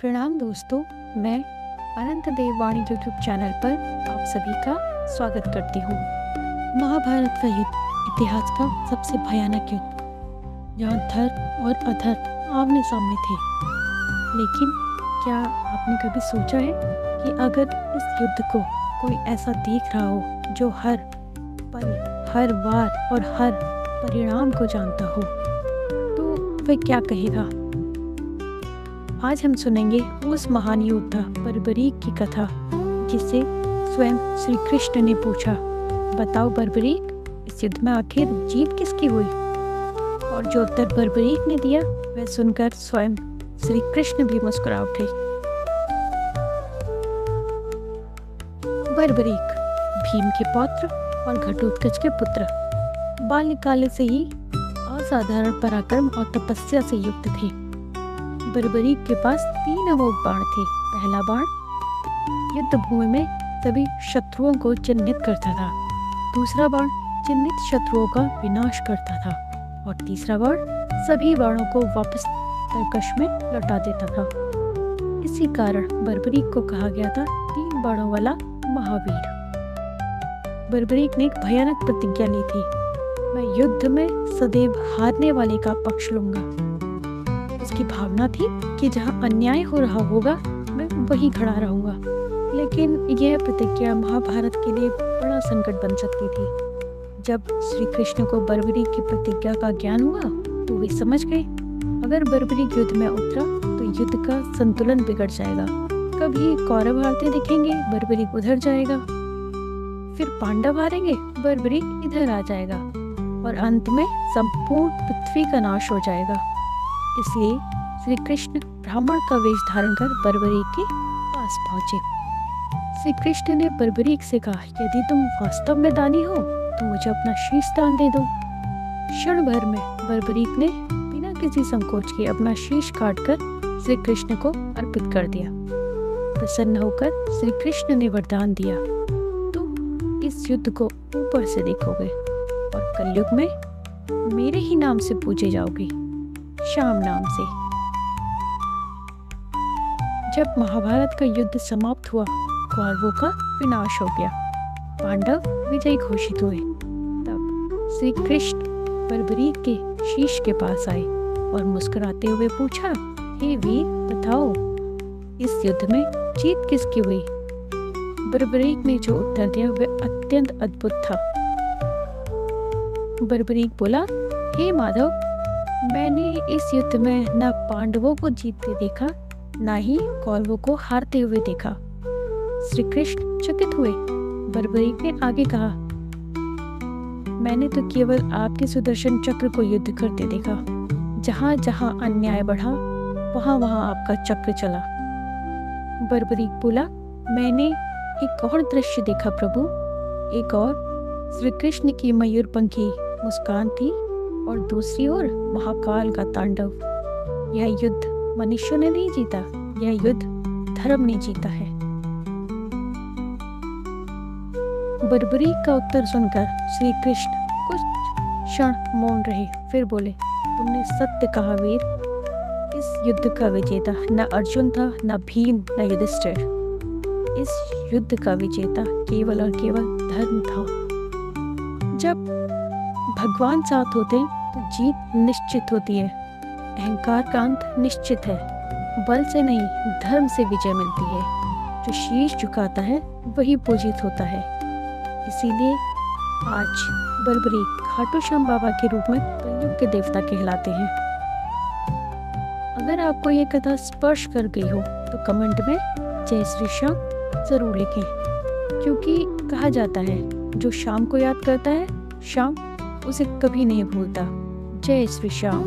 प्रणाम दोस्तों, मैं अनंत देववाणी यूट्यूब चैनल पर आप सभी का स्वागत करती हूँ। महाभारत का युद्ध इतिहास का सबसे भयानक युद्ध, जहाँ धर्म और अधर्म आमने सामने थे। लेकिन क्या आपने कभी सोचा है कि अगर इस युद्ध को कोई ऐसा देख रहा हो जो हर पल, हर वार और हर परिणाम को जानता हो, तो वह क्या कहेगा? आज हम सुनेंगे उस महान योद्धा बर्बरीक की कथा, जिसे स्वयं श्री कृष्ण ने पूछा, बताओ बर्बरीक, इस युद्ध में आखिर जीत किसकी हुई? और जो उत्तर बर्बरीक ने दिया वह सुनकर स्वयं श्री कृष्ण भी मुस्कुरा उठे। बर्बरीक भीम के पौत्र और घटोत्कच के पुत्र, बाल्यकाल से ही असाधारण पराक्रम और तपस्या से युक्त थे। बर्बरीक के पास 3 अमोघ बाण थे। पहला बाण युद्ध भूमि में सभी शत्रुओं को चिन्हित करता था, दूसरा बाण चिन्हित शत्रुओं का विनाश करता था, और तीसरा बाण सभी बाणों को वापस तरकश में लौटा देता था। इसी कारण बर्बरीक को कहा गया था 3 बाणों वाला महावीर। बर्बरीक ने एक भयानक प्रतिज्ञा ली थी, मैं युद्ध में सदैव हारने वाले का पक्ष लूंगा। उसकी भावना थी कि जहां अन्याय हो रहा होगा मैं वहीं खड़ा रहूंगा। लेकिन यह प्रतिज्ञा महाभारत के लिए बड़ा संकट बन सकती थी। जब श्री कृष्ण को बर्बरीक की प्रतिज्ञा का ज्ञान हुआ तो वे समझ गए, अगर बर्बरीक युद्ध में उतरा तो युद्ध का संतुलन बिगड़ जाएगा। कभी कौरव हारते दिखेंगे, बर्बरीक उधर जाएगा, फिर पांडव हारेंगे, बर्बरीक इधर आ जाएगा, और अंत में संपूर्ण पृथ्वी का नाश हो जाएगा। इसलिए श्री कृष्ण ब्राह्मण का वेश धारण कर बर्बरीक के पास पहुंचे। श्री कृष्ण ने बर्बरीक से कहा, यदि तुम वास्तव में दानी हो तो मुझे अपना शीश दान दे दो। क्षण भर में बर्बरीक ने बिना किसी संकोच के अपना शीश काटकर श्री कृष्ण को अर्पित कर दिया। प्रसन्न होकर श्री कृष्ण ने वरदान दिया, तुम इस युद्ध को ऊपर से देखोगे और कलयुग में मेरे ही नाम से पूजे जाओगे, श्याम नाम से। जब महाभारत का युद्ध समाप्त हुआ, कौरवों का विनाश हो गया, पांडव विजयी घोषित हुए, तब श्री कृष्ण बर्बरीक के शीश के पास आए और मुस्कुराते हुए पूछा, हे वीर, बताओ इस युद्ध में जीत किसकी हुई? बर्बरीक ने जो उत्तर दिया वह अत्यंत अद्भुत था। बर्बरीक बोला, हे माधव, मैंने इस युद्ध में न पांडवों को जीतते देखा, न ही कौरवों को हारते हुए देखा। श्री कृष्ण चकित हुए। बर्बरीक ने आगे कहा, मैंने तो केवल आपके सुदर्शन चक्र को युद्ध करते देखा। जहां जहां अन्याय बढ़ा वहां वहां आपका चक्र चला। बर्बरीक बोला, मैंने एक और दृश्य देखा प्रभु। एक और श्री कृष्ण की मयूरपंखी मुस्कान थी और दूसरी ओर महाकाल का तांडव। यह युद्ध मनुष्यों ने नहीं जीता, यह युद्ध धर्म ने जीता है। बर्बरीक का उत्तर सुनकर श्री कृष्ण कुछ क्षण मौन रहे, फिर बोले, तुमने सत्य कहा वीर। इस युद्ध का विजेता न अर्जुन था, न भीम, न युधिष्ठिर। इस युद्ध का विजेता केवल और केवल धर्म था। जब भगवान साथ होते तो जीत निश्चित होती है। अहंकार का अंत निश्चित है। बल से नहीं, धर्म से विजय मिलती है। जो शीश झुकाता है वही पूजित होता है। इसीलिए आज बर्बरीक खाटू श्याम बाबा के रूप में कलयुग के देवता कहलाते हैं। अगर आपको ये कथा स्पर्श कर गई हो तो कमेंट में जय श्री श्याम जरूर लिखें, क्योंकि कहा जाता है जो शाम को याद करता है, शाम उसे कभी नहीं भूलता। जय श्री श्याम।